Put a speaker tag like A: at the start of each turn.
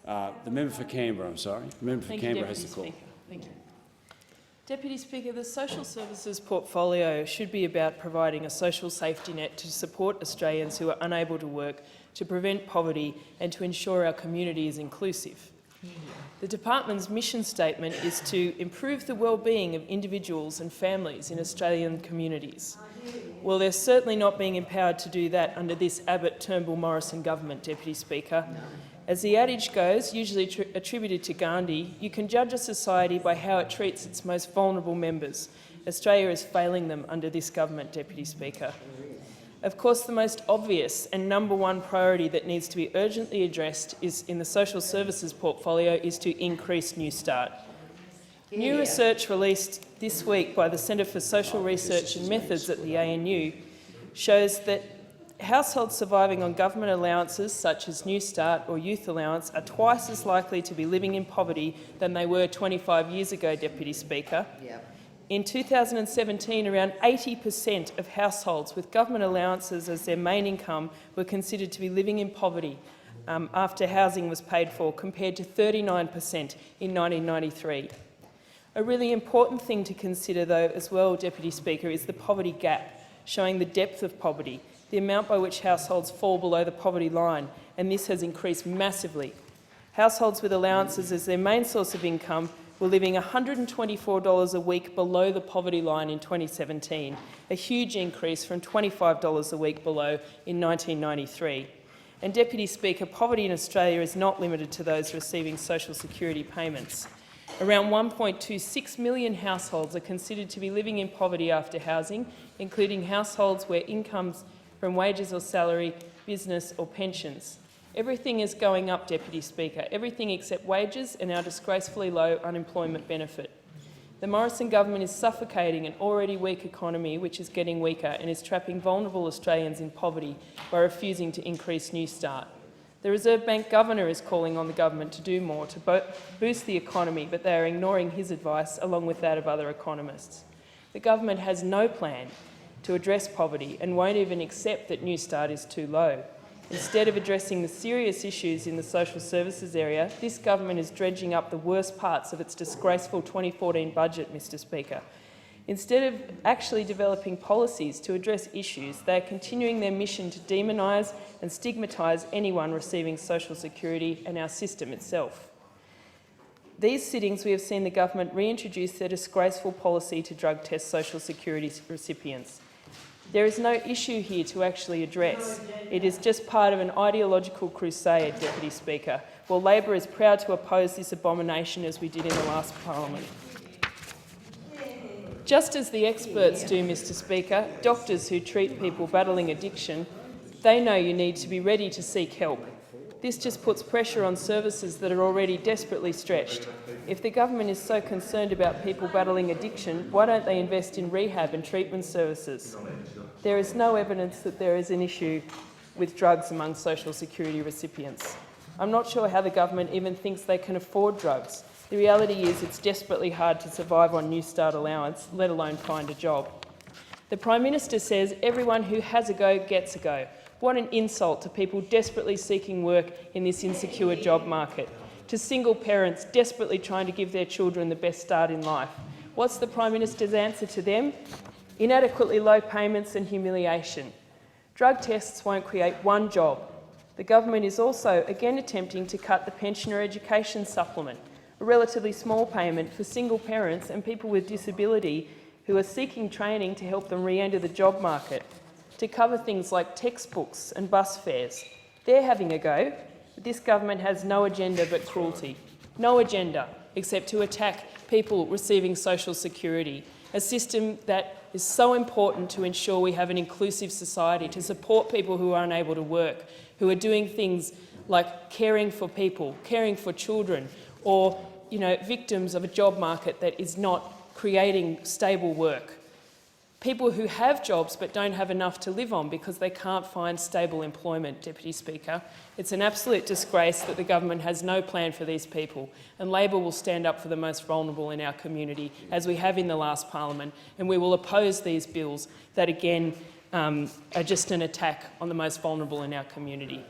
A: The member for Canberra, I'm sorry. The member for Canberra has the call.
B: Thank you. Deputy Speaker, the social services portfolio should be about providing a social safety net to support Australians who are unable to work, to prevent poverty and to ensure our community is inclusive. The department's mission statement is to improve the well-being of individuals and families in Australian communities. Well, they're certainly not being empowered to do that under this Abbott-Turnbull-Morrison government, Deputy Speaker. As the adage goes, usually attributed to Gandhi, you can judge a society by how it treats its most vulnerable members. Australia is failing them under this government, Deputy Speaker. Of course, the most obvious and #1 priority that needs to be urgently addressed is in the social services portfolio is to increase New Start. New research released this week by the Centre for Social Research and Methods at the ANU shows that households surviving on government allowances such as New Start or Youth Allowance are twice as likely to be living in poverty than they were 25 years ago, Deputy Speaker. In 2017, around 80% of households with government allowances as their main income were considered to be living in poverty after housing was paid for, compared to 39% in 1993. A really important thing to consider, though, as well, Deputy Speaker, is the poverty gap, showing the depth of poverty, the amount by which households fall below the poverty line, and this has increased massively. Households with allowances as their main source of income were living $124 a week below the poverty line in 2017, a huge increase from $25 a week below in 1993. And Deputy Speaker, poverty in Australia is not limited to those receiving social security payments. Around 1.26 million households are considered to be living in poverty after housing, including households where incomes from wages or salary, business or pensions. Everything is going up, Deputy Speaker, everything except wages and our disgracefully low unemployment benefit. The Morrison government is suffocating an already weak economy which is getting weaker and is trapping vulnerable Australians in poverty by refusing to increase New Start. The Reserve Bank Governor is calling on the government to do more to boost the economy, but they are ignoring his advice along with that of other economists. The government has no plan to address poverty and won't even accept that New Start is too low. Instead of addressing the serious issues in the social services area, this government is dredging up the worst parts of its disgraceful 2014 budget, Mr Speaker. Instead of actually developing policies to address issues, they are continuing their mission to demonise and stigmatise anyone receiving social security and our system itself. These sittings we have seen the government reintroduce their disgraceful policy to drug test social security recipients. There is no issue here to actually address. It is just part of an ideological crusade, Deputy Speaker. Well, Labor is proud to oppose this abomination as we did in the last parliament. Just as the experts do, Mr Speaker, doctors who treat people battling addiction, they know you need to be ready to seek help. This just puts pressure on services that are already desperately stretched. If the government is so concerned about people battling addiction, why don't they invest in rehab and treatment services? There is no evidence that there is an issue with drugs among social security recipients. I'm not sure how the government even thinks they can afford drugs. The reality is it's desperately hard to survive on New Start allowance, let alone find a job. The Prime Minister says everyone who has a go gets a go. What an insult to people desperately seeking work in this insecure job market, to single parents desperately trying to give their children the best start in life. What's the Prime Minister's answer to them? Inadequately low payments and humiliation. Drug tests won't create one job. The government is also again attempting to cut the pensioner education supplement, a relatively small payment for single parents and people with disability who are seeking training to help them re-enter the job market, to cover things like textbooks and bus fares. They're having a go, but this government has no agenda but cruelty. No agenda except to attack people receiving social security, a system that is so important to ensure we have an inclusive society, to support people who are unable to work, who are doing things like caring for people, caring for children, or victims of a job market that is not creating stable work. People who have jobs but don't have enough to live on because they can't find stable employment, Deputy Speaker. It's an absolute disgrace that the government has no plan for these people, and Labor will stand up for the most vulnerable in our community, as we have in the last parliament, and we will oppose these bills that, again, are just an attack on the most vulnerable in our community.